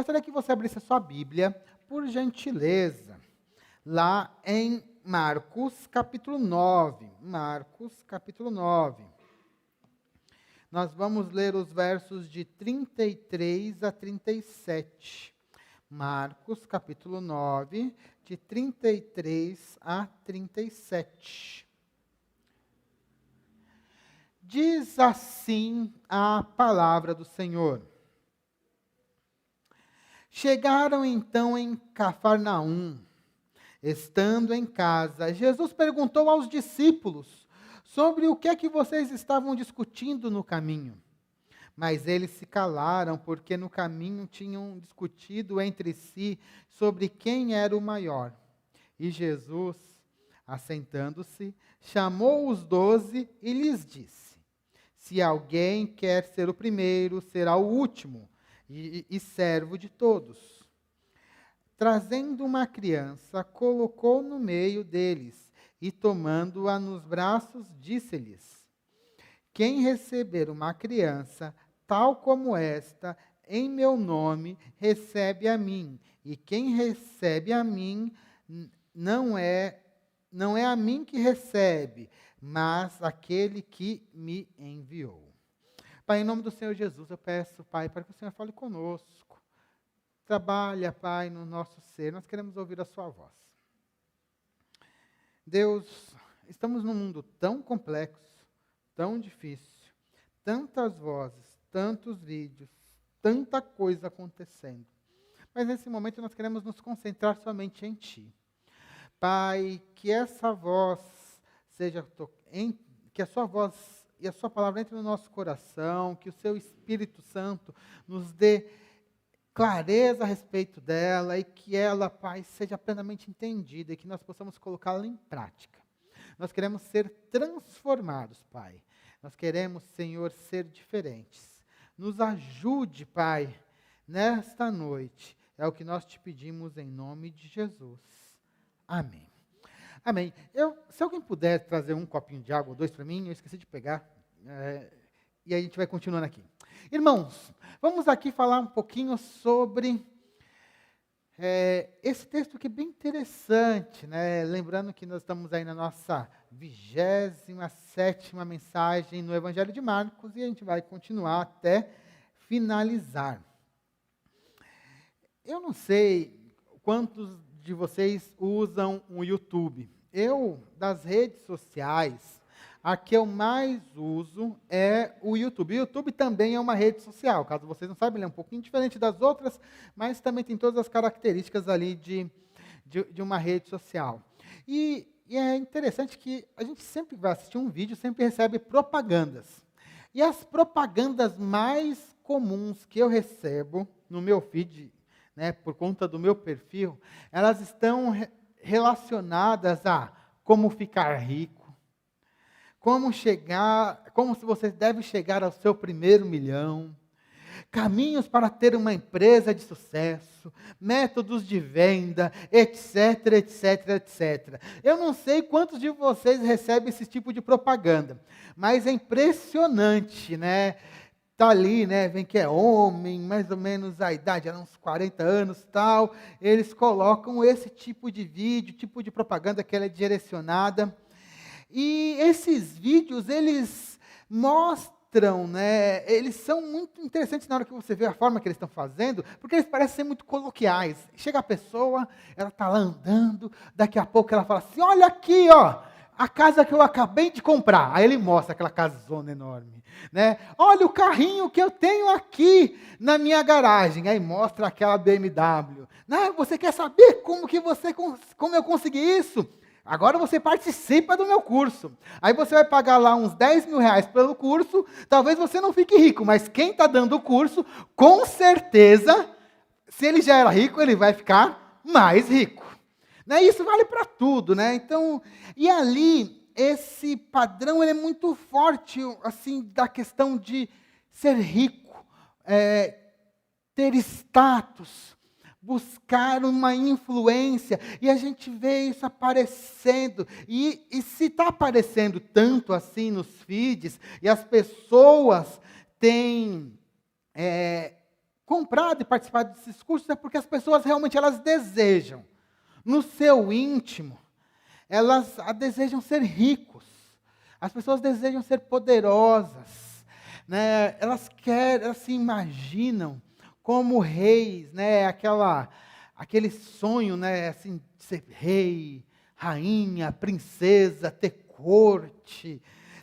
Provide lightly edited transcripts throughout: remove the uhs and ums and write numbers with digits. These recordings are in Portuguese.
Gostaria que você abrisse a sua Bíblia, por gentileza, lá em Marcos, capítulo 9. Marcos, capítulo 9. Nós vamos ler os versos de 33 a 37. Marcos, capítulo 9, de 33 a 37. Diz assim a palavra do Senhor. Chegaram então em Cafarnaum. Estando em casa, Jesus perguntou aos discípulos sobre o que é que vocês estavam discutindo no caminho. Mas eles se calaram, porque no caminho tinham discutido entre si sobre quem era o maior. E Jesus, assentando-se, chamou os 12 e lhes disse: se alguém quer ser o primeiro, será o último e servo de todos. Trazendo uma criança, colocou no meio deles e, tomando-a nos braços, disse-lhes: quem receber uma criança, tal como esta, em meu nome, recebe a mim. E quem recebe a mim, não é a mim que recebe, mas aquele que me enviou. Pai, em nome do Senhor Jesus, eu peço, Pai, para que o Senhor fale conosco. Trabalha, Pai, no nosso ser. Nós queremos ouvir a sua voz. Deus, estamos num mundo tão complexo, tão difícil, tantas vozes, tantos vídeos, tanta coisa acontecendo. Mas nesse momento nós queremos nos concentrar somente em Ti. Pai, que essa voz seja, que a sua voz e a sua palavra entre no nosso coração, que o seu Espírito Santo nos dê clareza a respeito dela e que ela, Pai, seja plenamente entendida e que nós possamos colocá-la em prática. Nós queremos ser transformados, Pai. Nós queremos, Senhor, ser diferentes. Nos ajude, Pai, nesta noite. É o que nós te pedimos em nome de Jesus. Amém. Amém. Se alguém puder trazer um copinho de água ou dois para mim, eu esqueci de pegar. E aí a gente vai continuando aqui. Irmãos, vamos aqui falar um pouquinho sobre esse texto que é bem interessante, né? Lembrando que nós estamos aí na nossa 27ª mensagem no Evangelho de Marcos e a gente vai continuar até finalizar. Eu não sei quantos de vocês usam o YouTube. Das redes sociais, a que eu mais uso é o YouTube. O YouTube também é uma rede social, caso vocês não saibam, ele é um pouquinho diferente das outras, mas também tem todas as características ali de uma rede social. E é interessante que a gente sempre vai assistir um vídeo, sempre recebe propagandas. E as propagandas mais comuns que eu recebo no meu feed, né, por conta do meu perfil, elas estão relacionadas a como ficar rico, como se você deve chegar ao seu primeiro milhão, caminhos para ter uma empresa de sucesso, métodos de venda, etc, etc, etc. Eu não sei quantos de vocês recebem esse tipo de propaganda, mas é impressionante, né? Está ali, né, vem que é homem, mais ou menos a idade, era uns 40 anos, tal, eles colocam esse tipo de vídeo, tipo de propaganda que ela é direcionada, e esses vídeos, eles mostram, né, eles são muito interessantes na hora que você vê a forma que eles estão fazendo, porque eles parecem ser muito coloquiais. Chega a pessoa, ela está lá andando, daqui a pouco ela fala assim, olha aqui, ó, a casa que eu acabei de comprar. Aí ele mostra aquela casona enorme, né? Olha o carrinho que eu tenho aqui na minha garagem. Aí mostra aquela BMW. Não, você quer saber como eu consegui isso? Agora você participa do meu curso. Aí você vai pagar lá uns 10 mil reais pelo curso. Talvez você não fique rico, mas quem está dando o curso, com certeza, se ele já era rico, ele vai ficar mais rico. Né? Isso vale para tudo, né? Então, e ali, esse padrão ele é muito forte, assim, da questão de ser rico, ter status, buscar uma influência, e a gente vê isso aparecendo, e se está aparecendo tanto assim nos feeds, e as pessoas têm comprado e participado desses cursos é porque as pessoas realmente elas desejam, no seu íntimo, elas desejam ser ricos. As pessoas desejam ser poderosas, né? Elas querem, elas se imaginam como reis, né? Aquele sonho, né? Assim, de ser rei, rainha, princesa, ter corte,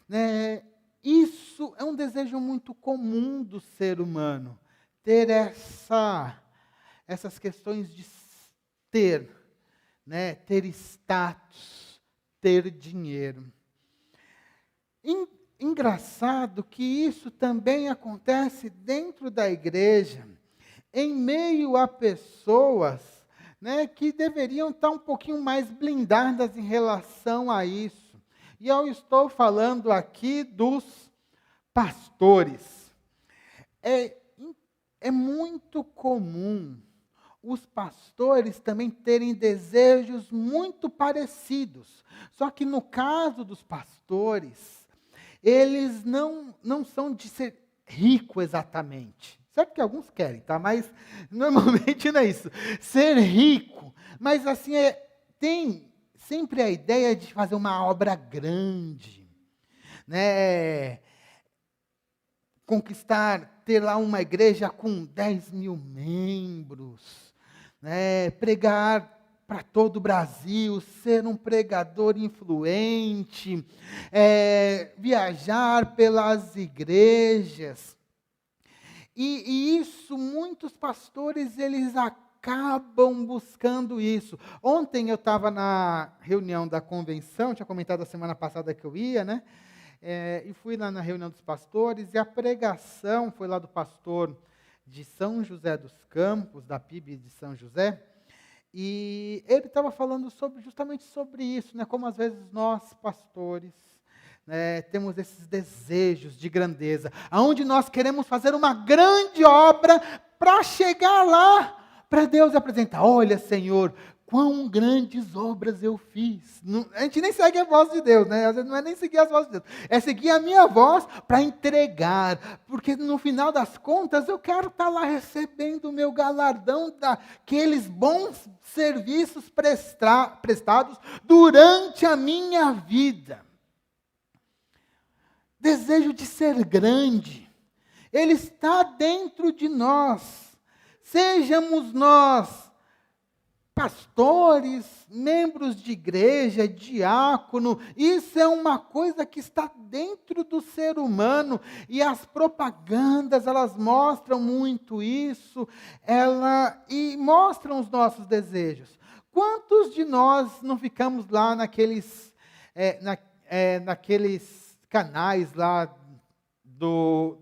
né? Isso é um desejo muito comum do ser humano, ter essas questões de ter, né? Ter status, ter dinheiro. Engraçado que isso também acontece dentro da igreja, em meio a pessoas, né, que deveriam estar um pouquinho mais blindadas em relação a isso. E eu estou falando aqui dos pastores. É muito comum os pastores também terem desejos muito parecidos. Só que no caso dos pastores, eles não são de ser rico exatamente. Certo que alguns querem, tá? Mas normalmente não é isso. Ser rico, mas assim, tem sempre a ideia de fazer uma obra grande, né? Conquistar, ter lá uma igreja com 10 mil membros, né? Pregar para todo o Brasil, ser um pregador influente, viajar pelas igrejas. E isso, muitos pastores, eles acabam buscando isso. Ontem eu estava na reunião da convenção, tinha comentado a semana passada que eu ia, né? E fui lá na reunião dos pastores, e a pregação foi lá do pastor de São José dos Campos, da PIB de São José, e ele estava falando justamente sobre isso, né? Como às vezes nós, pastores, né, temos esses desejos de grandeza, aonde nós queremos fazer uma grande obra para chegar lá, para Deus apresentar, olha, Senhor, quão grandes obras eu fiz. A gente nem segue a voz de Deus, né? Às vezes não é nem seguir as vozes de Deus, é seguir a minha voz para entregar, porque no final das contas eu quero estar lá recebendo o meu galardão daqueles bons serviços prestados durante a minha vida. Desejo de ser grande, ele está dentro de nós, sejamos nós pastores, membros de igreja, diácono, isso é uma coisa que está dentro do ser humano, e as propagandas, elas mostram muito isso, e mostram os nossos desejos. Quantos de nós não ficamos lá naqueles canais lá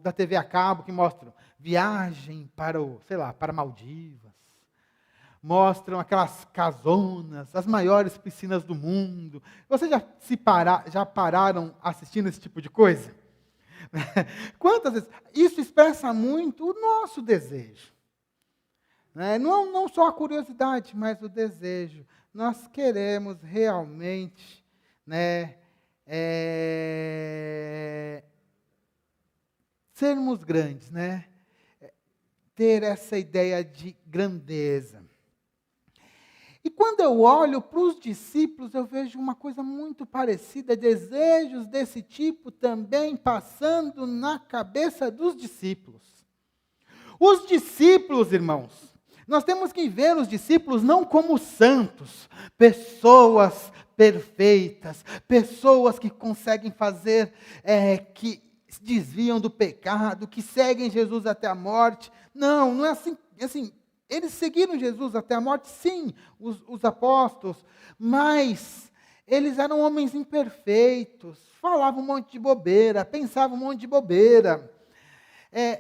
da TV a cabo que mostram viagem para Maldivas, mostram aquelas casonas, as maiores piscinas do mundo. Vocês já pararam assistindo esse tipo de coisa? Quantas vezes? Isso expressa muito o nosso desejo. Né? Não só a curiosidade, mas o desejo. Nós queremos realmente, né, sermos grandes, né? Ter essa ideia de grandeza. E quando eu olho para os discípulos, eu vejo uma coisa muito parecida, desejos desse tipo também passando na cabeça dos discípulos. Os discípulos, irmãos, nós temos que ver os discípulos não como santos, pessoas perfeitas, pessoas que conseguem fazer, que desviam do pecado, que seguem Jesus até a morte. Não é assim. Eles seguiram Jesus até a morte, sim, os apóstolos, mas eles eram homens imperfeitos, falavam um monte de bobeira, pensavam um monte de bobeira.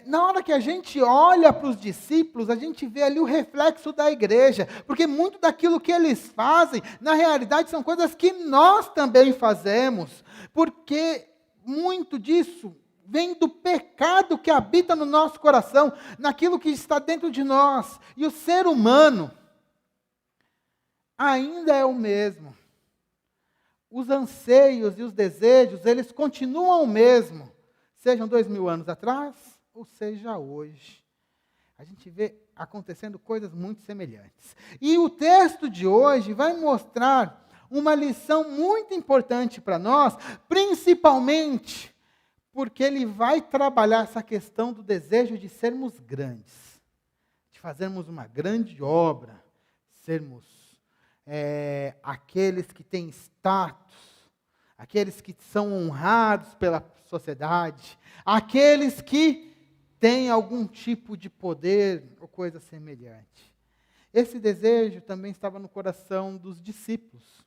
Na hora que a gente olha para os discípulos, a gente vê ali o reflexo da igreja, porque muito daquilo que eles fazem, na realidade, são coisas que nós também fazemos, porque muito disso vem do pecado que habita no nosso coração, naquilo que está dentro de nós. E o ser humano ainda é o mesmo. Os anseios e os desejos, eles continuam o mesmo, sejam 2000 anos atrás, ou seja hoje. a gente vê acontecendo coisas muito semelhantes. E o texto de hoje vai mostrar uma lição muito importante para nós, principalmente porque ele vai trabalhar essa questão do desejo de sermos grandes, de fazermos uma grande obra, sermos aqueles que têm status, aqueles que são honrados pela sociedade, aqueles que têm algum tipo de poder ou coisa semelhante. Esse desejo também estava no coração dos discípulos.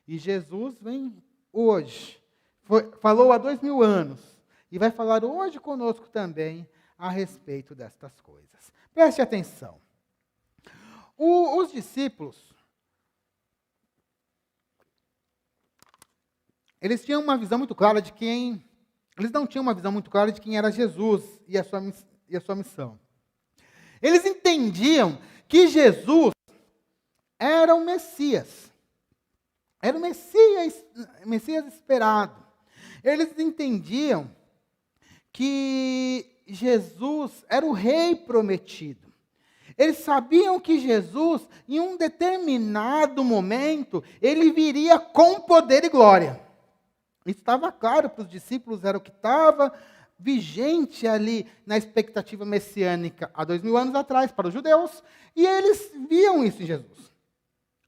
E Jesus vem hoje, falou há 2000 anos, e vai falar hoje conosco também a respeito destas coisas. Preste atenção. Os discípulos, eles tinham uma visão muito clara de quem... Eles não tinham uma visão muito clara de quem era Jesus e a sua missão. Eles entendiam que Jesus era o Messias. Era o Messias esperado. Eles entendiam que Jesus era o rei prometido. Eles sabiam que Jesus, em um determinado momento, ele viria com poder e glória. Isso estava claro para os discípulos, era o que estava vigente ali na expectativa messiânica há 2000 anos atrás para os judeus, e eles viam isso em Jesus.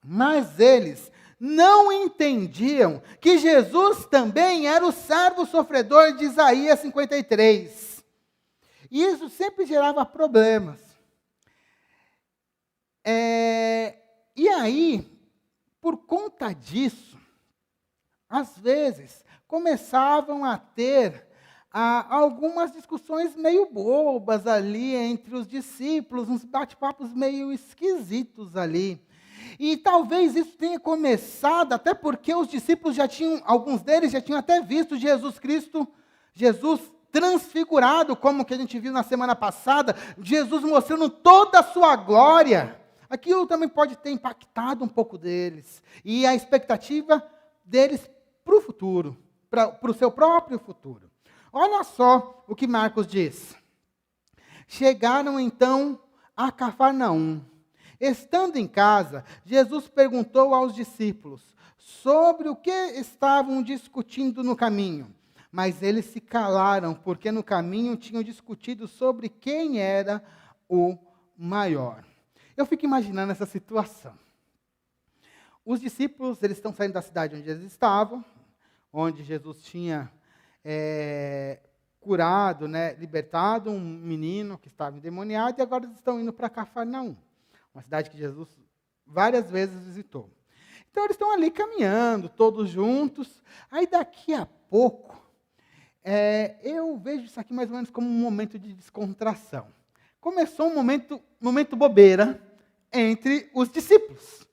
Mas eles não entendiam que Jesus também era o servo sofredor de Isaías 53. E isso sempre gerava problemas. E aí, por conta disso, às vezes, começavam a ter algumas discussões meio bobas ali entre os discípulos, uns bate-papos meio esquisitos ali. E talvez isso tenha começado até porque os discípulos alguns deles já tinham até visto Jesus Cristo, Jesus transfigurado, como que a gente viu na semana passada, Jesus mostrando toda a sua glória. Aquilo também pode ter impactado um pouco deles. E a expectativa deles para o futuro, para o seu próprio futuro. Olha só o que Marcos diz. Chegaram então a Cafarnaum. Estando em casa, Jesus perguntou aos discípulos sobre o que estavam discutindo no caminho. Mas eles se calaram, porque no caminho tinham discutido sobre quem era o maior. Eu fico imaginando essa situação. Os discípulos, eles estão saindo da cidade onde eles estavam, onde Jesus tinha curado, libertado um menino que estava endemoniado, e agora eles estão indo para Cafarnaum, uma cidade que Jesus várias vezes visitou. Então, eles estão ali caminhando, todos juntos. Aí, daqui a pouco, eu vejo isso aqui mais ou menos como um momento de descontração. Começou um momento bobeira entre os discípulos.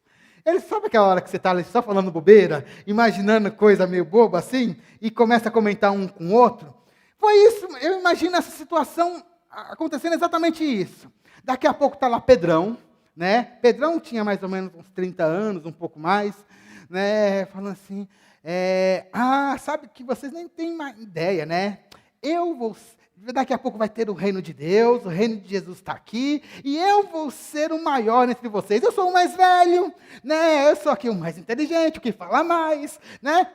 Eles sabem aquela hora que você está ali só falando bobeira, imaginando coisa meio boba assim, e começa a comentar um com o outro? Foi isso, eu imagino essa situação acontecendo exatamente isso. Daqui a pouco está lá Pedrão, Pedrão tinha mais ou menos uns 30 anos, um pouco mais, falando assim, sabe que vocês nem têm ideia, daqui a pouco vai ter o reino de Deus, o reino de Jesus está aqui, e eu vou ser o maior entre vocês. Eu sou o mais velho, eu sou aqui o mais inteligente, o que fala mais,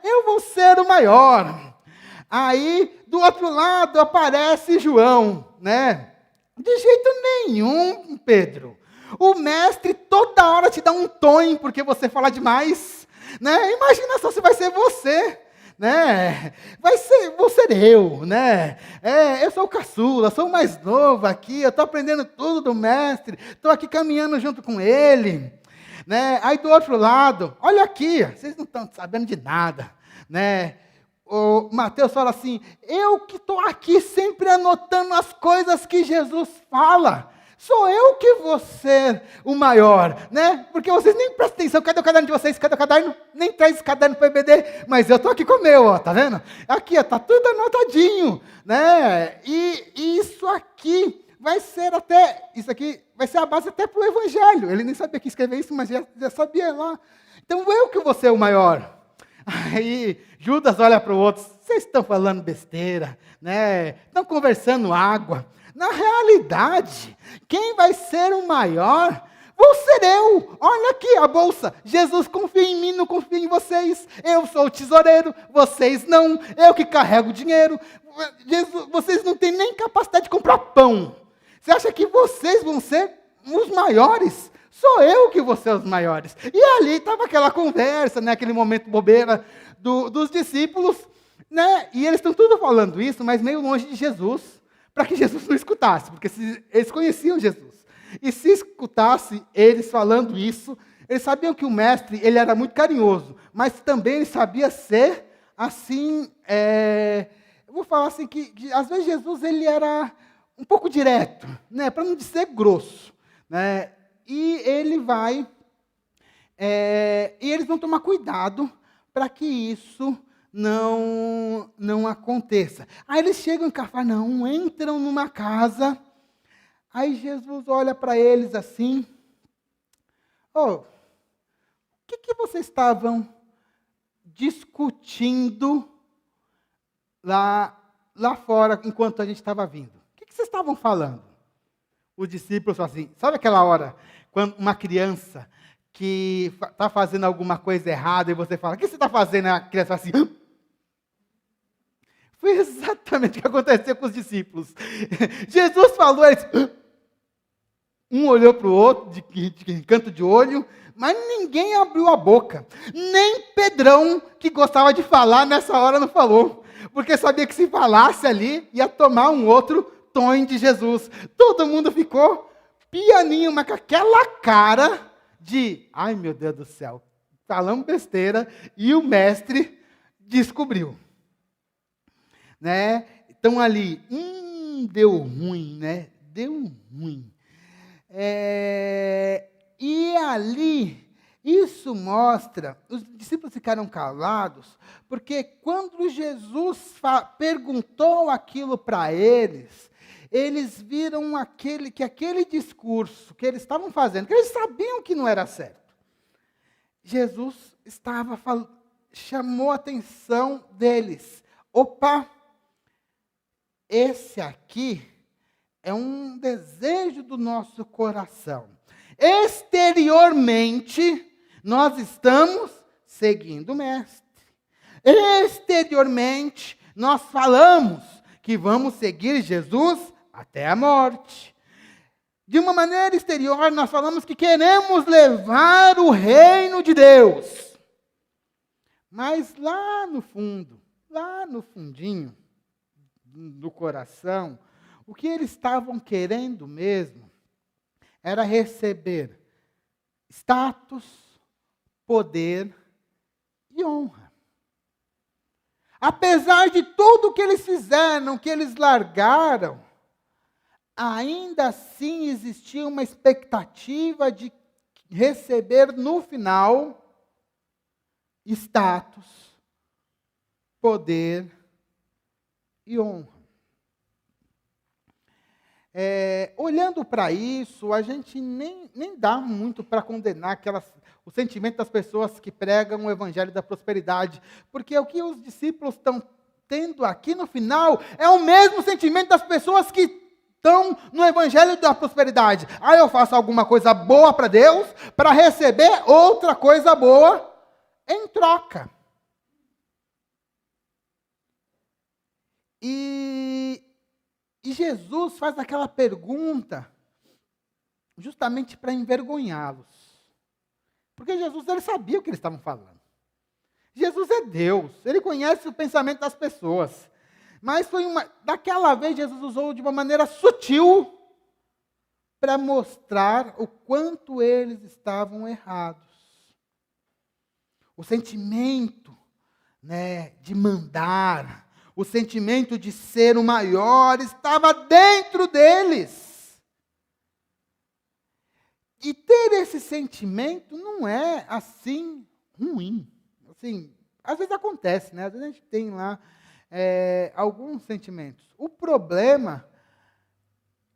eu vou ser o maior. Aí, do outro lado, aparece João, De jeito nenhum, Pedro. O mestre toda hora te dá um tom porque você fala demais, Imagina só se vai ser você, vou ser eu, eu sou o caçula, sou o mais novo aqui, eu estou aprendendo tudo do mestre, estou aqui caminhando junto com ele, Aí do outro lado, olha aqui, vocês não estão sabendo de nada, O Mateus fala assim, eu que estou aqui sempre anotando as coisas que Jesus fala, sou eu que vou ser o maior, Porque vocês nem prestam atenção, cadê o caderno de vocês? Cadê o caderno? Nem traz esse caderno para o EBD, mas eu estou aqui com o meu, tá vendo? Aqui, está tudo anotadinho, E isso aqui vai ser a base até para o Evangelho. Ele nem sabia que escrever isso, mas já sabia lá. Então, eu que vou ser o maior. Aí, Judas olha para o outro, vocês estão falando besteira, Estão conversando água, Na realidade, quem vai ser o maior vou ser eu. Olha aqui a bolsa. Jesus confia em mim, não confia em vocês. Eu sou o tesoureiro, vocês não. Eu que carrego o dinheiro. Jesus, vocês não têm nem capacidade de comprar pão. Você acha que vocês vão ser os maiores? Sou eu que vou ser os maiores. E ali estava aquela conversa, né, aquele momento bobeira dos discípulos, né? E eles estão tudo falando isso, mas meio longe de Jesus, para que Jesus não escutasse, porque eles conheciam Jesus. E se escutasse eles falando isso, eles sabiam que o mestre ele era muito carinhoso, mas também ele sabia ser assim, eu vou falar assim, que às vezes Jesus ele era um pouco direto, né, para não dizer grosso, né, e ele vai, e eles vão tomar cuidado para que isso não aconteça. Aí eles chegam em Cafarnaum, entram numa casa, aí Jesus olha para eles assim, o que vocês estavam discutindo lá fora, enquanto a gente estava vindo? O que vocês estavam falando? Os discípulos falam assim, sabe aquela hora, quando uma criança que está fazendo alguma coisa errada, e você fala, o que você está fazendo? A criança fala assim, foi exatamente o que aconteceu com os discípulos. Jesus falou, eles, um olhou para o outro, de canto de olho, mas ninguém abriu a boca. Nem Pedrão, que gostava de falar, nessa hora não falou. Porque sabia que se falasse ali, ia tomar um outro tom de Jesus. Todo mundo ficou pianinho, mas com aquela cara de, ai meu Deus do céu, falamos besteira, e o mestre descobriu. Né? Então ali, deu ruim, né? Deu ruim. E ali, isso mostra, os discípulos ficaram calados, porque quando Jesus perguntou aquilo para eles viram que aquele discurso que eles estavam fazendo, que eles sabiam que não era certo, Jesus chamou a atenção deles. Opa, esse aqui é um desejo do nosso coração. Exteriormente, nós estamos seguindo o Mestre. Exteriormente, nós falamos que vamos seguir Jesus até a morte. De uma maneira exterior, nós falamos que queremos levar o reino de Deus. Mas lá no fundo, lá no fundinho do coração, o que eles estavam querendo mesmo era receber status, poder e honra. Apesar de tudo que eles fizeram, que eles largaram, ainda assim existia uma expectativa de receber no final status, poder e honra. Olhando para isso, a gente nem dá muito para condenar o sentimento das pessoas que pregam o evangelho da prosperidade, porque o que os discípulos estão tendo aqui no final é o mesmo sentimento das pessoas que estão no evangelho da prosperidade. Eu faço alguma coisa boa para Deus para receber outra coisa boa em troca. E Jesus faz aquela pergunta justamente para envergonhá-los. Porque Jesus ele sabia o que eles estavam falando. Jesus é Deus, ele conhece o pensamento das pessoas. Mas daquela vez Jesus usou de uma maneira sutil para mostrar o quanto eles estavam errados. O sentimento, né, de mandar, o sentimento de ser o maior estava dentro deles. E ter esse sentimento não é assim ruim. Assim, às vezes acontece, né? Às vezes a gente tem lá alguns sentimentos. O problema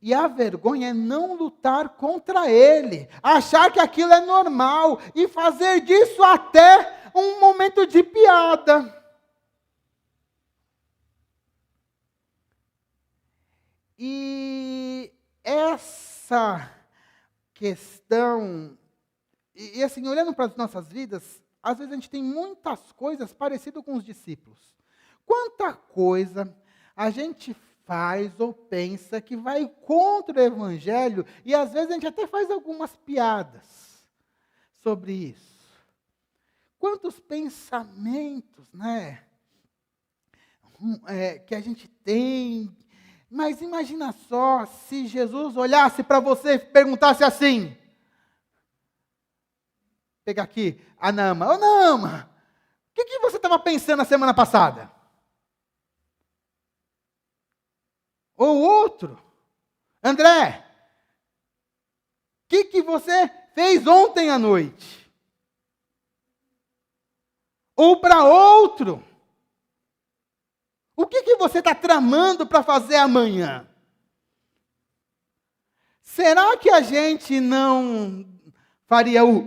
e a vergonha é não lutar contra ele, achar que aquilo é normal e fazer disso até um momento de piada. E essa questão, e assim, olhando para as nossas vidas, às vezes a gente tem muitas coisas parecidas com os discípulos. Quanta coisa a gente faz ou pensa que vai contra o Evangelho, e às vezes a gente até faz algumas piadas sobre isso. Quantos pensamentos, né, que a gente tem. Mas imagina só se Jesus olhasse para você e perguntasse assim, pega aqui a Naama, ô Naama, o que você estava pensando na semana passada? Ou outro, André, o que você fez ontem à noite? Ou para outro, o que você está tramando para fazer amanhã? Será que a gente não faria o...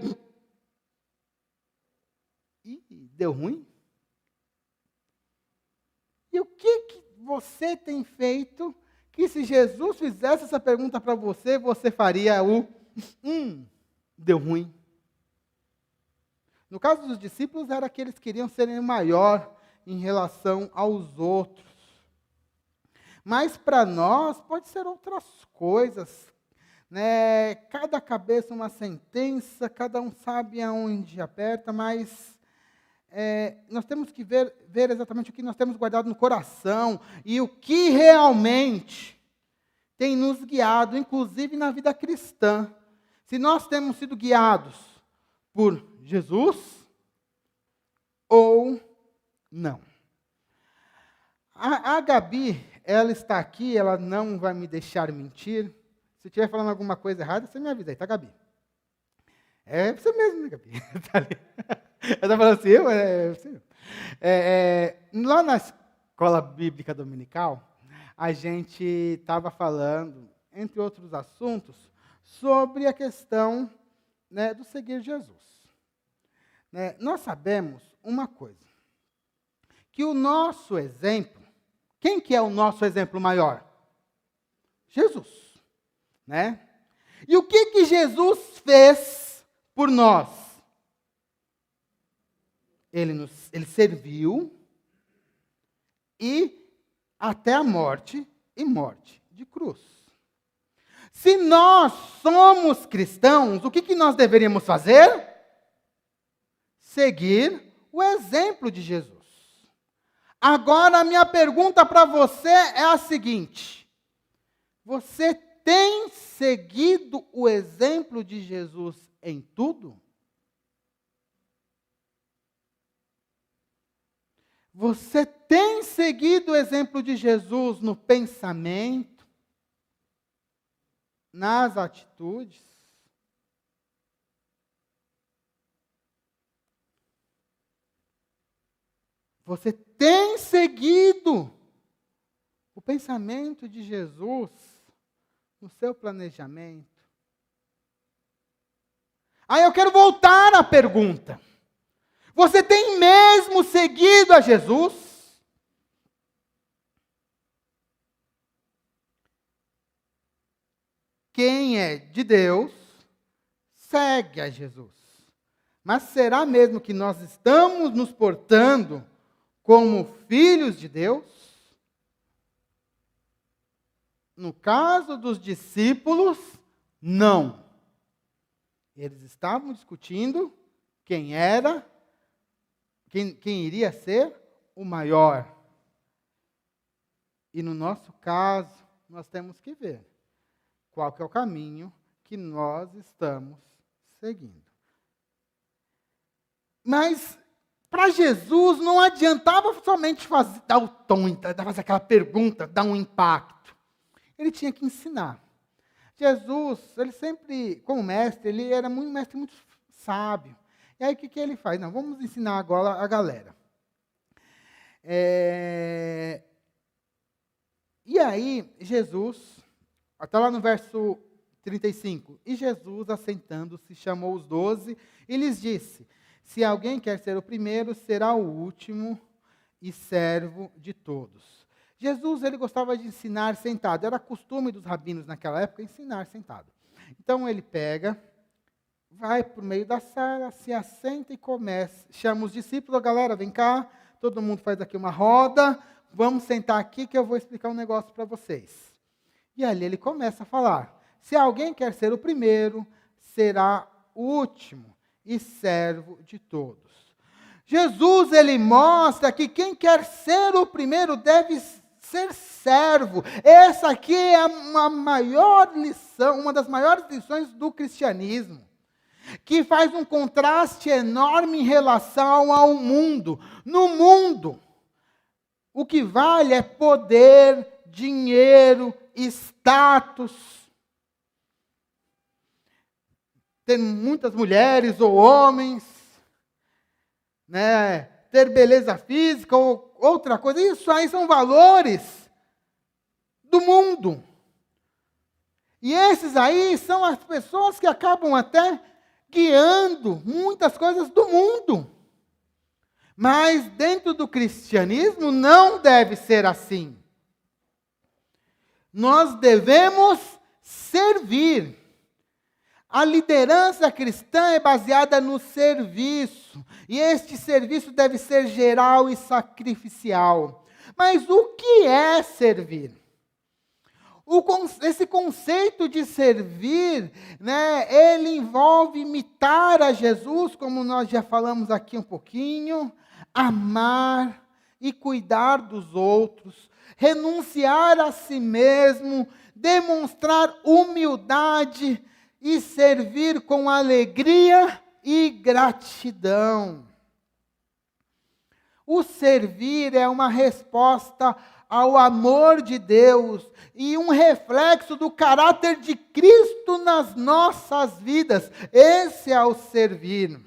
Ih, deu ruim? E o que você tem feito que se Jesus fizesse essa pergunta para você, você faria o... deu ruim. No caso dos discípulos, era que eles queriam serem maior em relação aos outros. Mas para nós, pode ser outras coisas, né? Cada cabeça uma sentença, cada um sabe aonde aperta, mas nós temos que ver exatamente o que nós temos guardado no coração e o que realmente tem nos guiado, inclusive na vida cristã. Se nós temos sido guiados por Jesus ou não. A Gabi, ela está aqui, ela não vai me deixar mentir. Se eu estiver falando alguma coisa errada, você me avisa aí, tá, Gabi? É você mesmo, né, Gabi? Tá ali. Ela está falando assim, lá na escola bíblica dominical, a gente estava falando, entre outros assuntos, sobre a questão, né, do seguir Jesus. Nós sabemos uma coisa, que o nosso exemplo, quem que é o nosso exemplo maior? Jesus, né? E o que Jesus fez por nós? Ele serviu e até a morte, e morte de cruz. Se nós somos cristãos, o que nós deveríamos fazer? Seguir o exemplo de Jesus. Agora, a minha pergunta para você é a seguinte: você tem seguido o exemplo de Jesus em tudo? Você tem seguido o exemplo de Jesus no pensamento, nas atitudes? Você tem seguido o pensamento de Jesus no seu planejamento? Aí eu quero voltar à pergunta. Você tem mesmo seguido a Jesus? Quem é de Deus, segue a Jesus. Mas será mesmo que nós estamos nos portando como filhos de Deus? No caso dos discípulos, não. Eles estavam discutindo quem iria ser o maior. E no nosso caso, nós temos que ver qual que é o caminho que nós estamos seguindo. Mas para Jesus não adiantava somente dar o tom, fazer aquela pergunta, dar um impacto. Ele tinha que ensinar. Jesus, ele sempre, como mestre, ele era um mestre muito sábio. E aí o que ele faz? Não, vamos ensinar agora a galera. E aí, Jesus, até lá no verso 35, e Jesus, assentando-se, chamou os 12 e lhes disse: se alguém quer ser o primeiro, será o último e servo de todos. Jesus, ele gostava de ensinar sentado. Era costume dos rabinos naquela época ensinar sentado. Então ele pega, vai para o meio da sala, se assenta e começa. Chama os discípulos, galera, vem cá, todo mundo faz aqui uma roda, vamos sentar aqui que eu vou explicar um negócio para vocês. E ali ele começa a falar. Se alguém quer ser o primeiro, será o último e servo de todos. Jesus, ele mostra que quem quer ser o primeiro deve ser servo. Essa aqui é uma maior lição, uma das maiores lições do cristianismo, que faz um contraste enorme em relação ao mundo. No mundo, o que vale é poder, dinheiro, status. Ter muitas mulheres ou homens, né? Ter beleza física ou outra coisa. Isso aí são valores do mundo. E esses aí são as pessoas que acabam até guiando muitas coisas do mundo. Mas dentro do cristianismo não deve ser assim. Nós devemos servir. A liderança cristã é baseada no serviço. E este serviço deve ser geral e sacrificial. Mas o que é servir? Esse conceito de servir, né, ele envolve imitar a Jesus, como nós já falamos aqui um pouquinho, amar e cuidar dos outros, renunciar a si mesmo, demonstrar humildade e servir com alegria e gratidão. O servir é uma resposta ao amor de Deus e um reflexo do caráter de Cristo nas nossas vidas. Esse é o servir.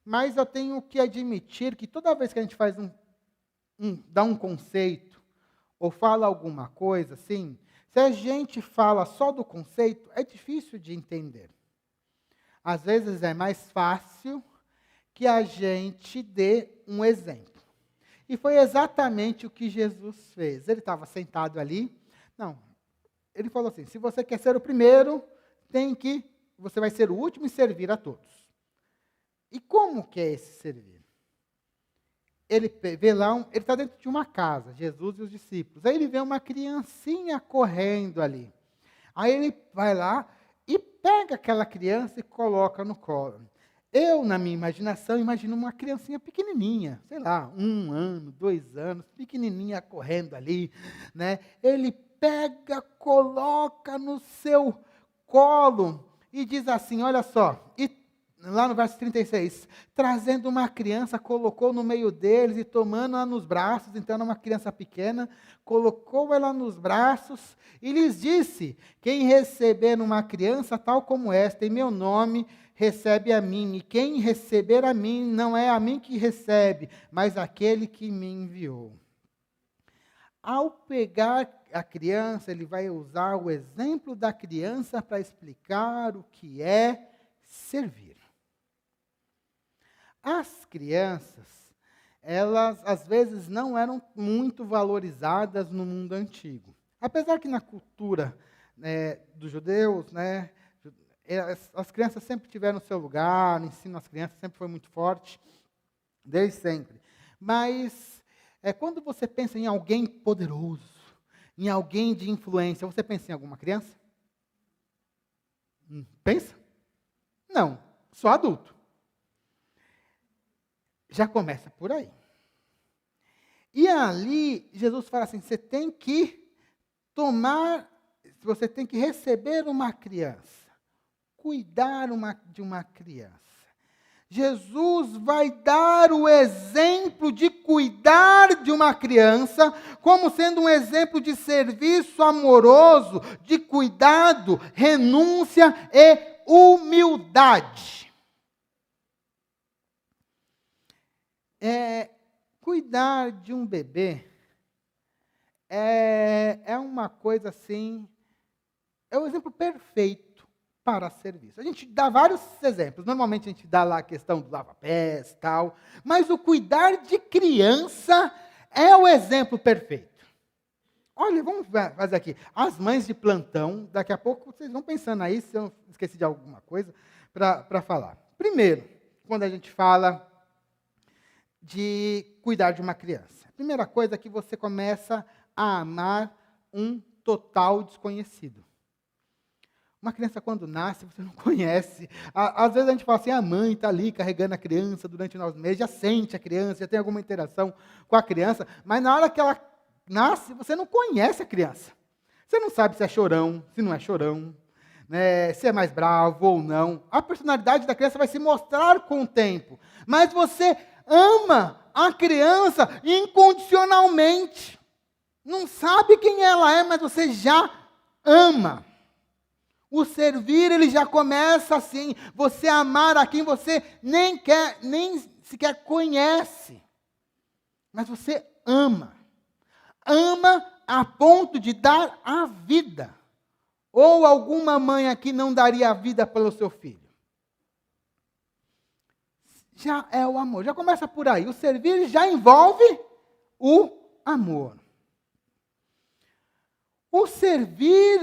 Mas eu tenho que admitir que toda vez que a gente faz dá um conceito ou fala alguma coisa assim, se a gente fala só do conceito, é difícil de entender. Às vezes é mais fácil que a gente dê um exemplo. E foi exatamente o que Jesus fez. Ele estava sentado ali. Não, ele falou assim, se você quer ser o primeiro, você vai ser o último e servir a todos. E como que é esse servir? Ele vê lá, ele está dentro de uma casa, Jesus e os discípulos. Aí ele vê uma criancinha correndo ali. Aí ele vai lá e pega aquela criança e coloca no colo. Eu, na minha imaginação, imagino uma criancinha pequenininha, sei lá, 1 ano, 2 anos, pequenininha correndo ali, né? Ele pega, coloca no seu colo e diz assim, olha só, e lá no verso 36, trazendo uma criança, colocou no meio deles e tomando-a nos braços, então era uma criança pequena, colocou ela nos braços e lhes disse, quem receber uma criança tal como esta, em meu nome, recebe a mim, e quem receber a mim, não é a mim que recebe, mas aquele que me enviou. Ao pegar a criança, ele vai usar o exemplo da criança para explicar o que é servir. As crianças, elas às vezes não eram muito valorizadas no mundo antigo. Apesar que na cultura dos judeus, né, as crianças sempre tiveram seu lugar, o ensino às crianças sempre foi muito forte, desde sempre. Mas quando você pensa em alguém poderoso, em alguém de influência, você pensa em alguma criança? Pensa? Não, só adulto. Já começa por aí. E ali, Jesus fala assim, você tem que receber uma criança. Cuidar de uma criança. Jesus vai dar o exemplo de cuidar de uma criança como sendo um exemplo de serviço amoroso, de cuidado, renúncia e humildade. Cuidar de um bebê é uma coisa assim, é o exemplo perfeito para serviço. A gente dá vários exemplos. Normalmente a gente dá lá a questão do lava-pés e tal. Mas o cuidar de criança é o exemplo perfeito. Olha, vamos fazer aqui. As mães de plantão, daqui a pouco vocês vão pensando aí, se eu esqueci de alguma coisa para falar. Primeiro, quando a gente fala de cuidar de uma criança. A primeira coisa é que você começa a amar um total desconhecido. Uma criança, quando nasce, você não conhece. Às vezes a gente fala assim, a mãe está ali carregando a criança durante 9 meses, já sente a criança, já tem alguma interação com a criança, mas na hora que ela nasce, você não conhece a criança. Você não sabe se é chorão, se não é chorão, né, se é mais bravo ou não. A personalidade da criança vai se mostrar com o tempo. Mas você ama a criança incondicionalmente. Não sabe quem ela é, mas você já ama. O servir, ele já começa assim. Você amar a quem você nem sequer conhece. Mas você ama. Ama a ponto de dar a vida. Ou alguma mãe aqui não daria a vida pelo seu filho? Já é o amor. Já começa por aí. O servir já envolve o amor. O servir,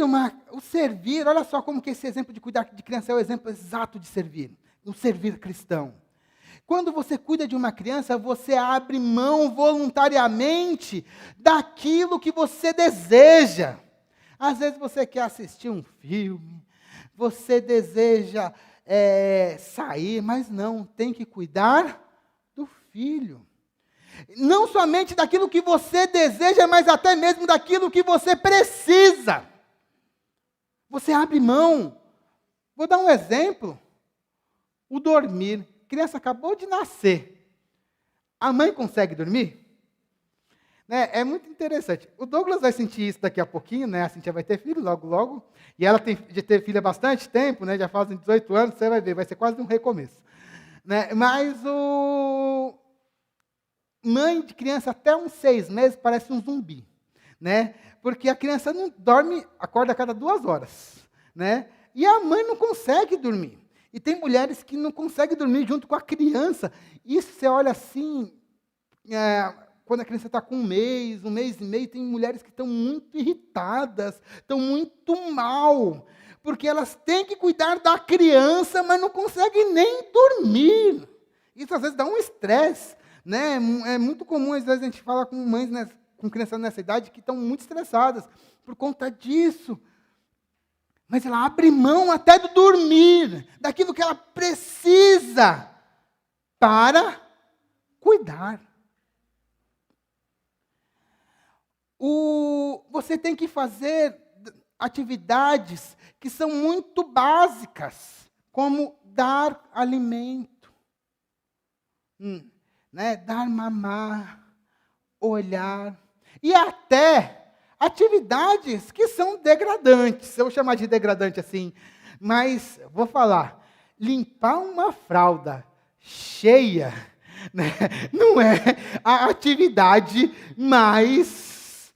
olha só como que esse exemplo de cuidar de criança é o exemplo exato de servir. O servir cristão. Quando você cuida de uma criança, você abre mão voluntariamente daquilo que você deseja. Às vezes você quer assistir um filme, você deseja sair, mas não, tem que cuidar do filho. Não somente daquilo que você deseja, mas até mesmo daquilo que você precisa. Você abre mão. Vou dar um exemplo. O dormir. A criança acabou de nascer. A mãe consegue dormir? Né? É muito interessante. O Douglas vai sentir isso daqui a pouquinho, né? A Cintia vai ter filho logo, logo. E ela já teve filho há bastante tempo, né? Já fazem 18 anos, você vai ver, vai ser quase um recomeço. Né? Mas mãe de criança até uns 6 meses parece um zumbi, né? Porque a criança não dorme, acorda a cada 2 horas, né? E a mãe não consegue dormir. E tem mulheres que não conseguem dormir junto com a criança. Isso você olha assim, quando a criança está com 1 mês e meio, tem mulheres que estão muito irritadas, estão muito mal, porque elas têm que cuidar da criança, mas não conseguem nem dormir. Isso às vezes dá um estresse. Né? É muito comum, às vezes, a gente fala com mães, né, com crianças nessa idade que estão muito estressadas por conta disso. Mas ela abre mão até do dormir, daquilo que ela precisa para cuidar. Você tem que fazer atividades que são muito básicas, como dar alimento. Né, dar mamar, olhar, e até atividades que são degradantes. Eu vou chamar de degradante assim, mas vou falar, limpar uma fralda cheia, né, não é a atividade mais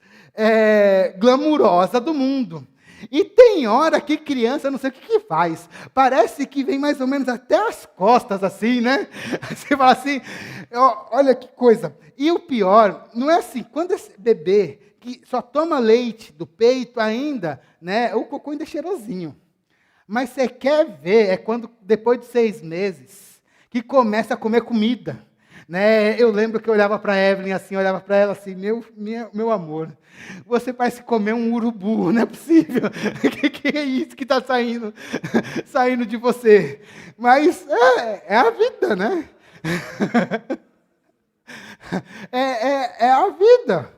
glamurosa do mundo. E tem hora que criança, não sei o que faz, parece que vem mais ou menos até as costas, assim, né? Você fala assim, olha que coisa. E o pior, não é assim, quando esse bebê, que só toma leite do peito ainda, né? O cocô ainda é cheirosinho. Mas você quer ver, é quando, depois de 6 meses, que começa a comer comida. Né? Eu lembro que eu olhava para a Evelyn assim, olhava para ela assim, meu amor, você parece comer um urubu, não é possível. que é isso que está saindo de você? Mas é a vida, né? é a vida.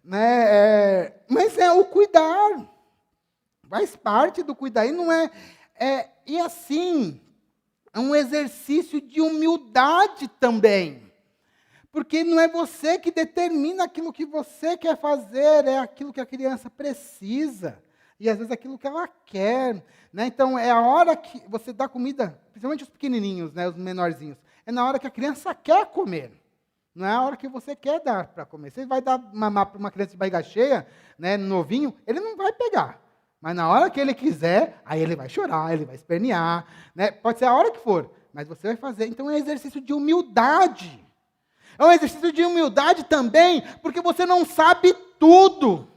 Né? Mas é o cuidar. Faz parte do cuidar. E não e assim, é um exercício de humildade também. Porque não é você que determina aquilo que você quer fazer, é aquilo que a criança precisa. E às vezes aquilo que ela quer. Né? Então é a hora que você dá comida, principalmente os pequenininhos, né, os menorzinhos, é na hora que a criança quer comer. Não é a hora que você quer dar para comer. Você vai dar mamar para uma criança de barriga cheia, né, novinho, ele não vai pegar. Mas na hora que ele quiser, aí ele vai chorar, ele vai espernear. Né? Pode ser a hora que for, mas você vai fazer. Então é um exercício de humildade. É um exercício de humildade também, porque você não sabe tudo.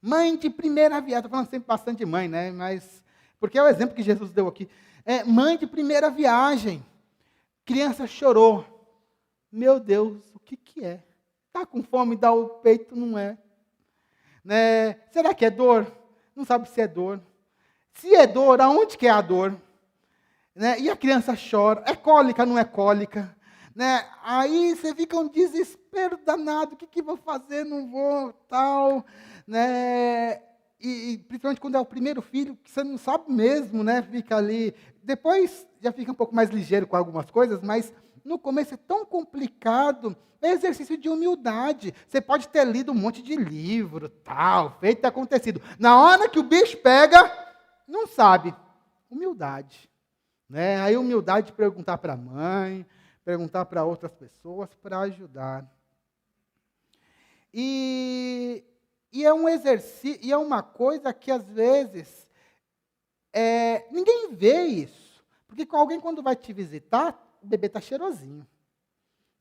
Mãe de primeira viagem, estou falando sempre bastante de mãe, né? Mas, porque é o exemplo que Jesus deu aqui. Mãe de primeira viagem, criança chorou. Meu Deus, o que é? Está com fome, dá o peito, não é? Né? Será que é dor? Não sabe se é dor. Se é dor, aonde que é a dor? Né? E a criança chora. É cólica, não é cólica? Né? Aí você fica um desespero danado. O que vou fazer? Não vou, tal. Né? E principalmente quando é o primeiro filho, que você não sabe mesmo, né? Fica ali. Depois já fica um pouco mais ligeiro com algumas coisas, mas no começo é tão complicado. É exercício de humildade. Você pode ter lido um monte de livro, tal, feito e acontecido. Na hora que o bicho pega, não sabe. Humildade. Né? Aí humildade de perguntar para a mãe, perguntar para outras pessoas para ajudar. E é um exercício, e é uma coisa que às vezes ninguém vê isso. Porque alguém quando vai te visitar, o bebê está cheirosinho.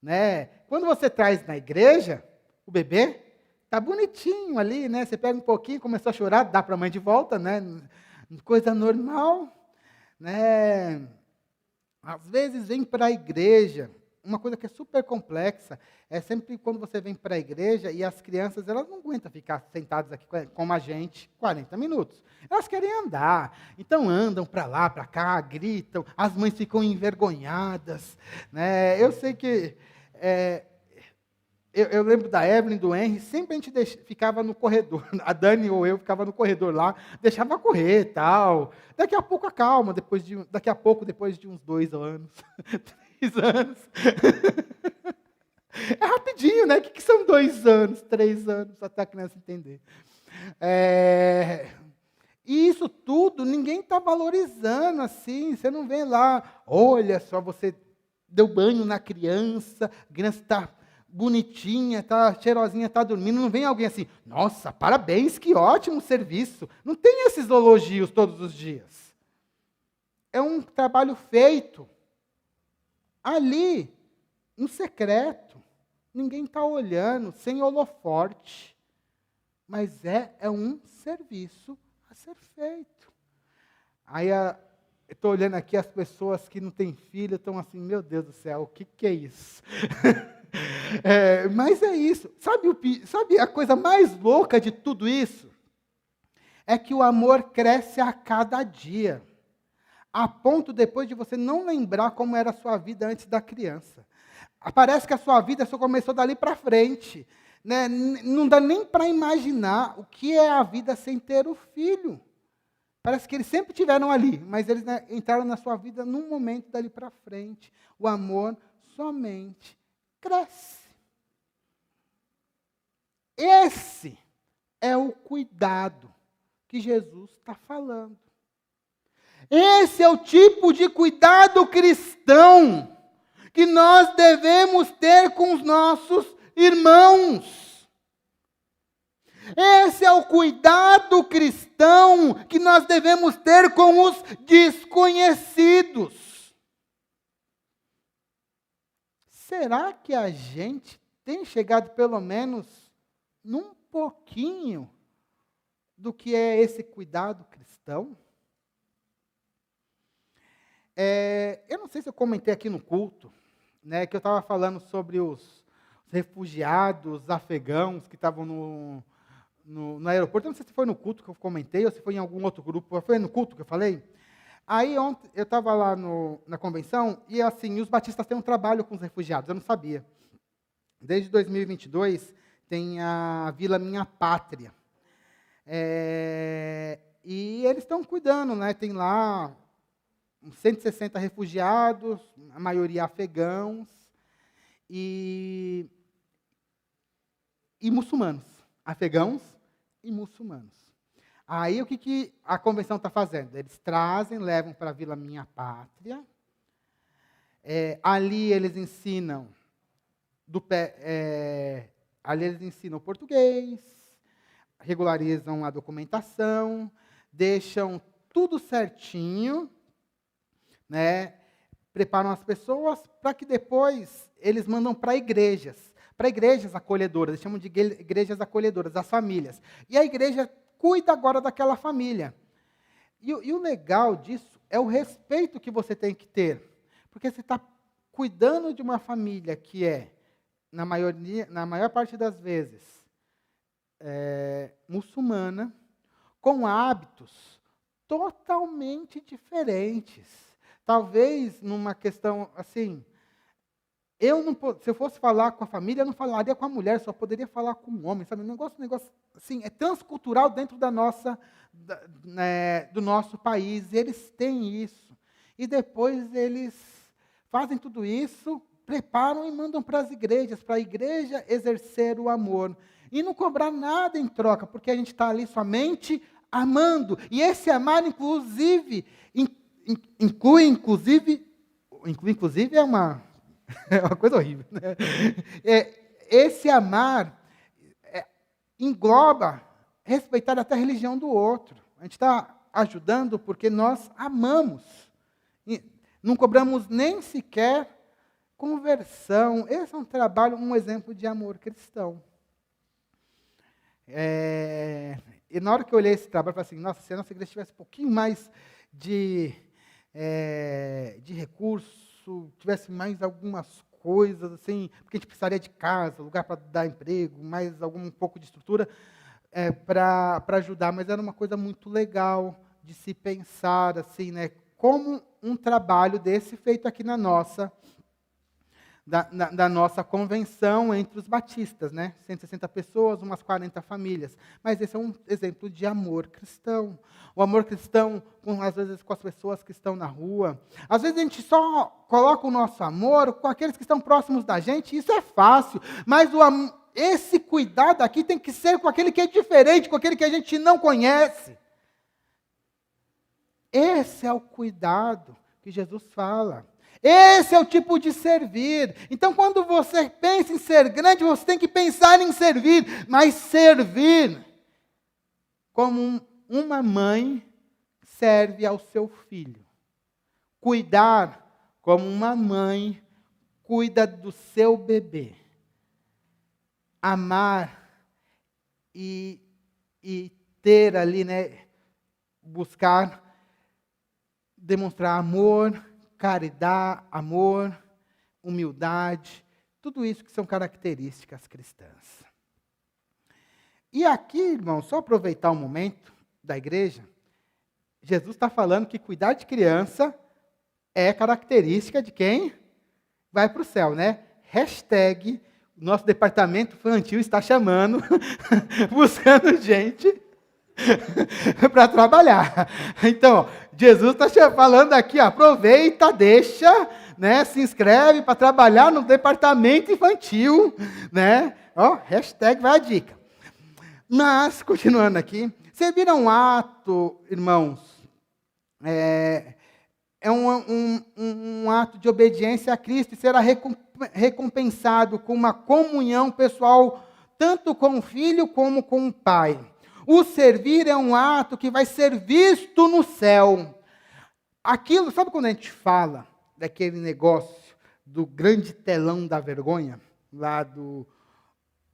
Né? Quando você traz na igreja, o bebê está bonitinho ali, né? Você pega um pouquinho, começou a chorar, dá para a mãe de volta, né? Coisa normal. Né? Às vezes vem para a igreja, uma coisa que é super complexa, é sempre quando você vem para a igreja e as crianças, elas não aguentam ficar sentadas aqui como a gente 40 minutos. Elas querem andar, então andam para lá, para cá, gritam, as mães ficam envergonhadas. Né? Eu sei que... Eu lembro da Evelyn, do Henry, sempre a gente ficava no corredor, a Dani ou eu ficava no corredor lá, deixava correr e tal. Daqui a pouco acalma, depois de uns 2 anos, 3 anos. É rapidinho, né? O que são 2 anos, 3 anos, até a criança entender. E isso tudo, ninguém está valorizando assim, você não vê lá, olha só, você deu banho na criança, a criança está bonitinha, tá cheirosinha, tá dormindo, não vem alguém assim, nossa, parabéns, que ótimo serviço. Não tem esses elogios todos os dias. É um trabalho feito ali, no secreto. Ninguém está olhando, sem holoforte. Mas é um serviço a ser feito. Aí eu estou olhando aqui as pessoas que não têm filho, estão assim, meu Deus do céu, o que é isso? Mas é isso. Sabe a coisa mais louca de tudo isso? É que o amor cresce a cada dia. A ponto depois de você não lembrar como era a sua vida antes da criança. Parece que a sua vida só começou dali para frente. Né? Não dá nem para imaginar o que é a vida sem ter o filho. Parece que eles sempre estiveram ali, mas eles entraram na sua vida num momento dali para frente. O amor somente cresce. Esse é o cuidado que Jesus está falando. Esse é o tipo de cuidado cristão que nós devemos ter com os nossos irmãos. Esse é o cuidado cristão que nós devemos ter com os desconhecidos. Será que a gente tem chegado pelo menos num pouquinho do que é esse cuidado cristão? Eu não sei se eu comentei aqui no culto, né, que eu estava falando sobre os refugiados afegãos que estavam no aeroporto. Eu não sei se foi no culto que eu comentei ou se foi em algum outro grupo. Foi no culto que eu falei? Aí ontem eu estava lá na convenção e assim, os batistas têm um trabalho com os refugiados, eu não sabia. Desde 2022 tem a Vila Minha Pátria. E eles estão cuidando, né? Tem lá 160 refugiados, a maioria afegãos e muçulmanos. Afegãos e muçulmanos. Aí o que a convenção está fazendo? Eles trazem, levam para a Vila Minha Pátria. Ali eles ensinam ali eles ensinam português, regularizam a documentação, deixam tudo certinho, né, preparam as pessoas para que depois eles mandam para igrejas acolhedoras, eles chamam de igrejas acolhedoras, as famílias. E a igreja cuida agora daquela família. E o legal disso é o respeito que você tem que ter, porque você está cuidando de uma família que é, na maior parte das vezes, muçulmana, com hábitos totalmente diferentes. Talvez numa questão assim, se eu fosse falar com a família, eu não falaria com a mulher, só poderia falar com o homem, sabe? Um negócio assim, é transcultural dentro do nosso país. Eles têm isso. E depois eles fazem tudo isso, preparam e mandam para as igrejas, para a igreja exercer o amor. E não cobrar nada em troca, porque a gente está ali somente amando. E esse amar, inclusive, inclusive é uma coisa horrível, né? Esse amar engloba respeitar até a religião do outro. A gente está ajudando porque nós amamos. E não cobramos nem sequer conversão. Esse é um trabalho, um exemplo de amor cristão. E na hora que eu olhei esse trabalho, eu falei assim, nossa, se a nossa igreja tivesse um pouquinho mais de recurso, tivesse mais algumas coisas, assim, porque a gente precisaria de casa, lugar para dar emprego, mais um pouco de estrutura para ajudar, mas era uma coisa muito legal de se pensar, assim, né, como um trabalho desse feito aqui na nossa convenção entre os batistas, né? 160 pessoas, umas 40 famílias. Mas esse é um exemplo de amor cristão. O amor cristão, às vezes, com as pessoas que estão na rua. Às vezes a gente só coloca o nosso amor com aqueles que estão próximos da gente, isso é fácil. Mas esse cuidado aqui tem que ser com aquele que é diferente, com aquele que a gente não conhece. Esse é o cuidado que Jesus fala. Esse é o tipo de servir. Então, quando você pensa em ser grande, você tem que pensar em servir, mas servir como uma mãe serve ao seu filho. Cuidar como uma mãe cuida do seu bebê. Amar e ter ali, né, buscar demonstrar amor, caridade, amor, humildade, tudo isso que são características cristãs. E aqui, irmão, só aproveitar o momento da igreja, Jesus está falando que cuidar de criança é característica de quem vai para o céu, né? Hashtag, nosso departamento infantil está chamando, buscando gente para trabalhar. Então, Jesus está falando aqui, ó, aproveita, deixa, né, se inscreve para trabalhar no departamento infantil, né? Ó, hashtag vai a dica. Mas, continuando aqui, vocês viram um ato, irmãos, um ato de obediência a Cristo e será recompensado com uma comunhão pessoal, tanto com o Filho como com o Pai. O servir é um ato que vai ser visto no céu. Aquilo, sabe quando a gente fala daquele negócio do grande telão da vergonha, lá do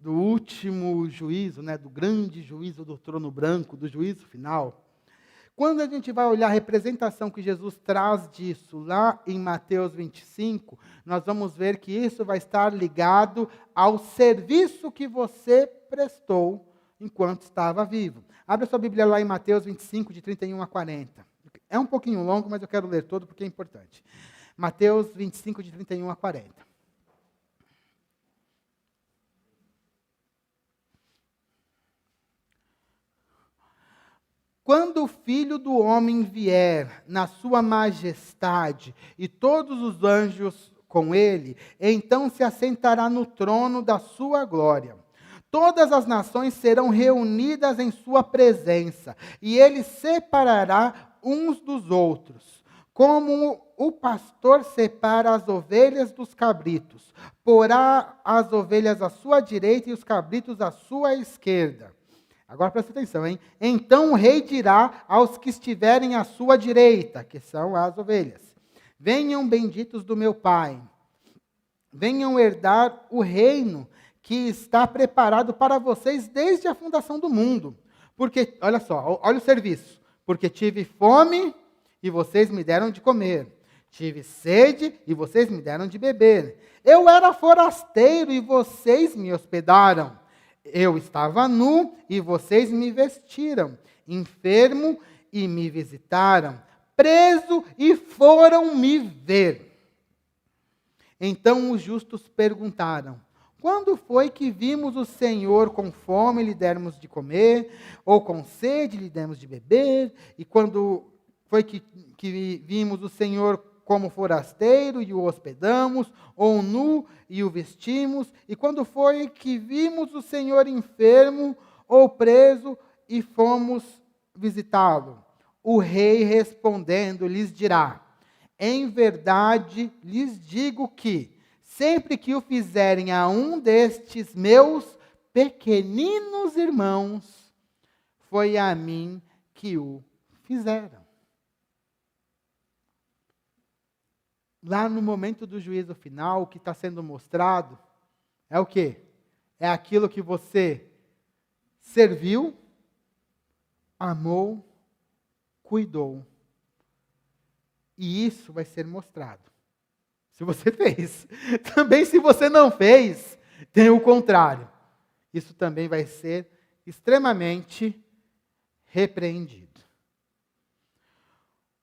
último juízo, né, do grande juízo do trono branco, do juízo final? Quando a gente vai olhar a representação que Jesus traz disso lá em Mateus 25, nós vamos ver que isso vai estar ligado ao serviço que você prestou enquanto estava vivo. Abra sua Bíblia lá em Mateus 25, de 31 a 40. É um pouquinho longo, mas eu quero ler todo porque é importante. Mateus 25, de 31 a 40. Quando o Filho do Homem vier na sua majestade e todos os anjos com ele, então se assentará no trono da sua glória. Todas as nações serão reunidas em sua presença, e ele separará uns dos outros, como o pastor separa as ovelhas dos cabritos. Porá as ovelhas à sua direita e os cabritos à sua esquerda. Agora presta atenção, hein? Então o rei dirá aos que estiverem à sua direita, que são as ovelhas: Venham benditos do meu Pai. Venham herdar o reino que está preparado para vocês desde a fundação do mundo. Porque, olha só, olha o serviço. Porque tive fome e vocês me deram de comer. Tive sede e vocês me deram de beber. Eu era forasteiro e vocês me hospedaram. Eu estava nu e vocês me vestiram. Enfermo e me visitaram. Preso e foram me ver. Então os justos perguntaram: quando foi que vimos o Senhor com fome e lhe demos de comer, ou com sede e lhe demos de beber? E quando foi que vimos o Senhor como forasteiro e o hospedamos, ou nu e o vestimos? E quando foi que vimos o Senhor enfermo ou preso e fomos visitá-lo? O rei respondendo lhes dirá: em verdade lhes digo que, sempre que o fizerem a um destes meus pequeninos irmãos, foi a mim que o fizeram. Lá no momento do juízo final, o que está sendo mostrado é o quê? É aquilo que você serviu, amou, cuidou. E isso vai ser mostrado. Se você fez. Também se você não fez, tem o contrário. Isso também vai ser extremamente repreendido.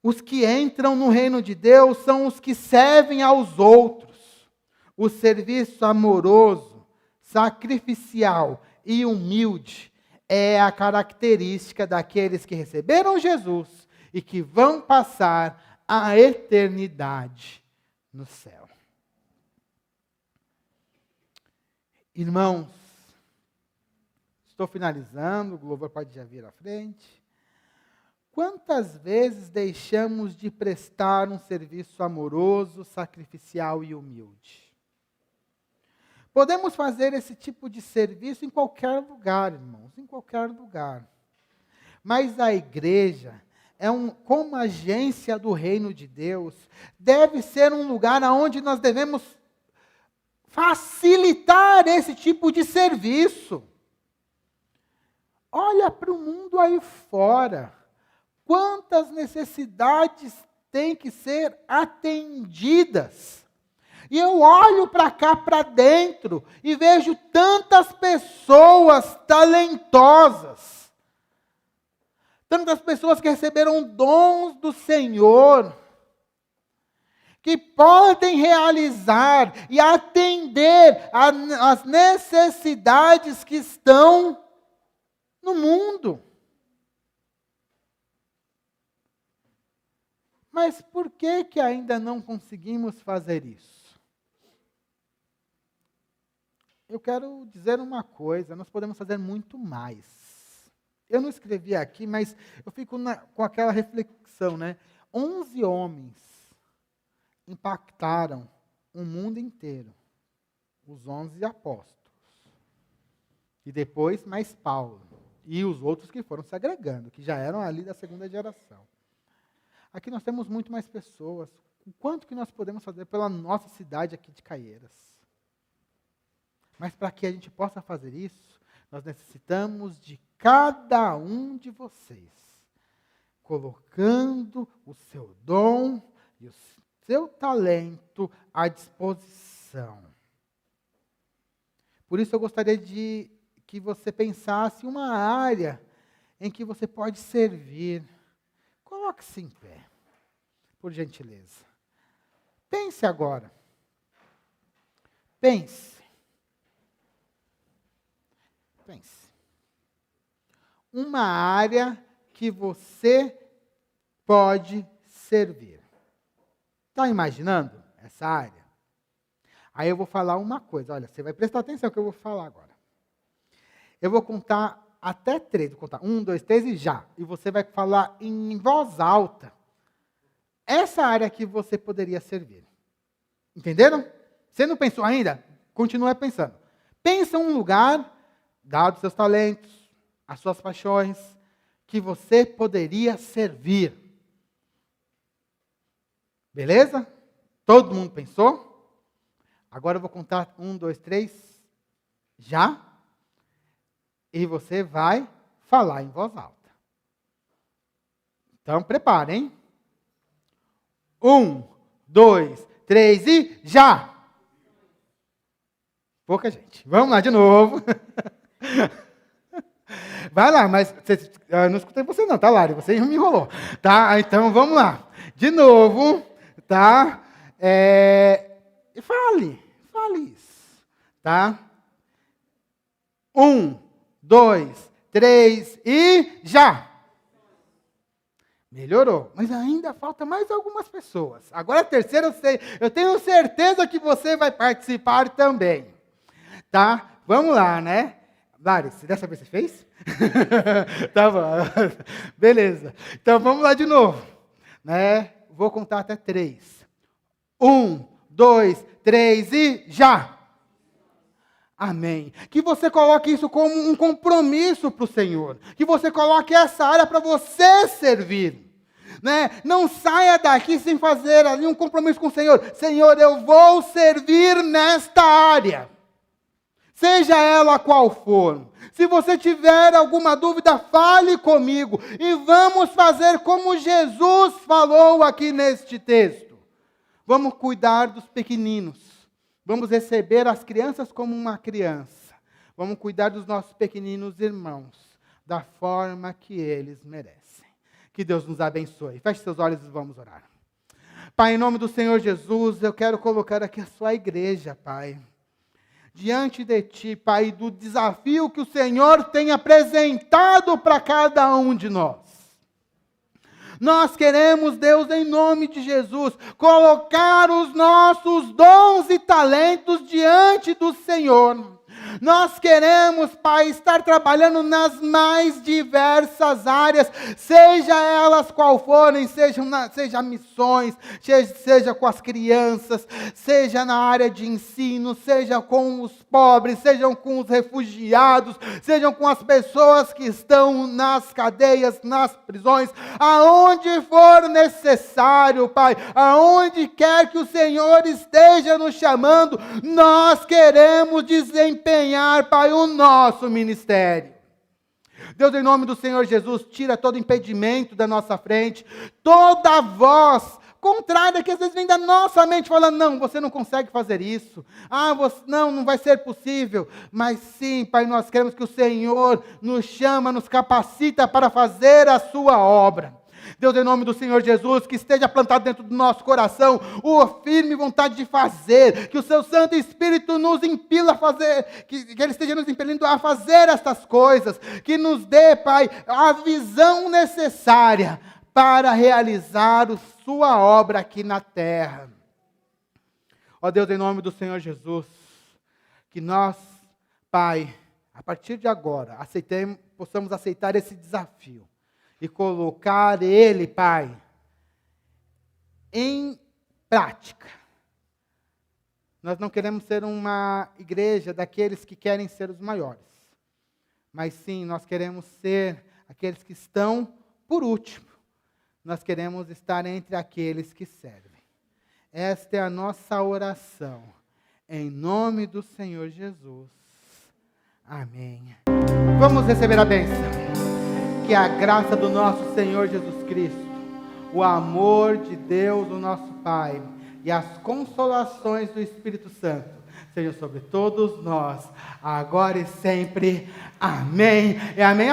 Os que entram no reino de Deus são os que servem aos outros. O serviço amoroso, sacrificial e humilde é a característica daqueles que receberam Jesus e que vão passar a eternidade no céu. Irmãos, estou finalizando, o louvor pode já vir à frente. Quantas vezes deixamos de prestar um serviço amoroso, sacrificial e humilde? Podemos fazer esse tipo de serviço em qualquer lugar, irmãos, em qualquer lugar. Mas a igreja, como agência do reino de Deus, deve ser um lugar onde nós devemos facilitar esse tipo de serviço. Olha para o mundo aí fora. Quantas necessidades têm que ser atendidas? E eu olho para cá, para dentro, e vejo tantas pessoas talentosas. Tantas pessoas que receberam dons do Senhor, que podem realizar e atender às necessidades que estão no mundo. Mas por que ainda não conseguimos fazer isso? Eu quero dizer uma coisa: nós podemos fazer muito mais. Eu não escrevi aqui, mas eu fico com aquela reflexão, né? 11 homens impactaram o mundo inteiro. Os 11 apóstolos. E depois mais Paulo. E os outros que foram se agregando, que já eram ali da segunda geração. Aqui nós temos muito mais pessoas. O quanto que nós podemos fazer pela nossa cidade aqui de Caieiras? Mas para que a gente possa fazer isso, nós necessitamos de cada um de vocês, colocando o seu dom e o seu talento à disposição. Por isso eu gostaria de que você pensasse uma área em que você pode servir. Coloque-se em pé, por gentileza. Pense agora. Pense. Uma área que você pode servir. Está imaginando essa área? Aí eu vou falar uma coisa. Olha, você vai prestar atenção no que eu vou falar agora. Eu vou contar até 3. Vou contar 1, 2, 3 e já. E você vai falar em voz alta. Essa área que você poderia servir. Entenderam? Você não pensou ainda? Continue pensando. Pensa um lugar, dados seus talentos, as suas paixões, que você poderia servir. Beleza? Todo mundo pensou? Agora eu vou contar 1, 2, 3. Já? E você vai falar em voz alta. Então, prepare, hein? 1, 2, 3 e já! Pouca gente. Vamos lá de novo. Vai lá, mas eu não escutei você não, tá, Lari? Você me enrolou. Tá, então vamos lá. De novo, tá? Fale isso. Tá? 1, 2, 3 e já! Melhorou, mas ainda falta mais algumas pessoas. Agora a terceira eu tenho certeza que você vai participar também. Tá? Vamos lá, né? Lari, dessa vez você fez? Tá bom. Beleza. Então vamos lá de novo. Né? Vou contar até 3. 1, 2, 3 e já! Amém. Que você coloque isso como um compromisso para o Senhor. Que você coloque essa área para você servir. Né? Não saia daqui sem fazer ali um compromisso com o Senhor. Senhor, eu vou servir nesta área. Seja ela qual for. Se você tiver alguma dúvida, fale comigo. E vamos fazer como Jesus falou aqui neste texto. Vamos cuidar dos pequeninos. Vamos receber as crianças como uma criança. Vamos cuidar dos nossos pequeninos irmãos, da forma que eles merecem. Que Deus nos abençoe. Feche seus olhos e vamos orar. Pai, em nome do Senhor Jesus, eu quero colocar aqui a sua igreja, Pai. Diante de Ti, Pai, do desafio que o Senhor tem apresentado para cada um de nós. Nós queremos, Deus, em nome de Jesus, colocar os nossos dons e talentos diante do Senhor. Nós queremos, Pai, estar trabalhando nas mais diversas áreas, seja elas qual forem, seja missões, seja com as crianças, seja na área de ensino, seja com os pobres, sejam com os refugiados, sejam com as pessoas que estão nas cadeias, nas prisões, aonde for necessário, Pai, aonde quer que o Senhor esteja nos chamando, nós queremos desempenhar, Pai, o nosso ministério. Deus, em nome do Senhor Jesus, tira todo impedimento da nossa frente, toda voz contrária que às vezes vem da nossa mente, falando, não, você não consegue fazer isso, não vai ser possível, mas sim, Pai, nós queremos que o Senhor nos chama, nos capacita para fazer a sua obra. Deus, em nome do Senhor Jesus, que esteja plantado dentro do nosso coração, a firme vontade de fazer, que o Seu Santo Espírito nos impila a fazer, que Ele esteja nos impelindo a fazer estas coisas, que nos dê, Pai, a visão necessária para realizar a Sua obra aqui na terra. Ó Deus, em nome do Senhor Jesus, que nós, Pai, a partir de agora, possamos aceitar esse desafio e colocar ele, Pai, em prática. Nós não queremos ser uma igreja daqueles que querem ser os maiores, mas sim, nós queremos ser aqueles que estão por último. Nós queremos estar entre aqueles que servem. Esta é a nossa oração, em nome do Senhor Jesus. Amém. Vamos receber a bênção. Que a graça do nosso Senhor Jesus Cristo, o amor de Deus, o nosso Pai, e as consolações do Espírito Santo, sejam sobre todos nós, agora e sempre. Amém. E amém.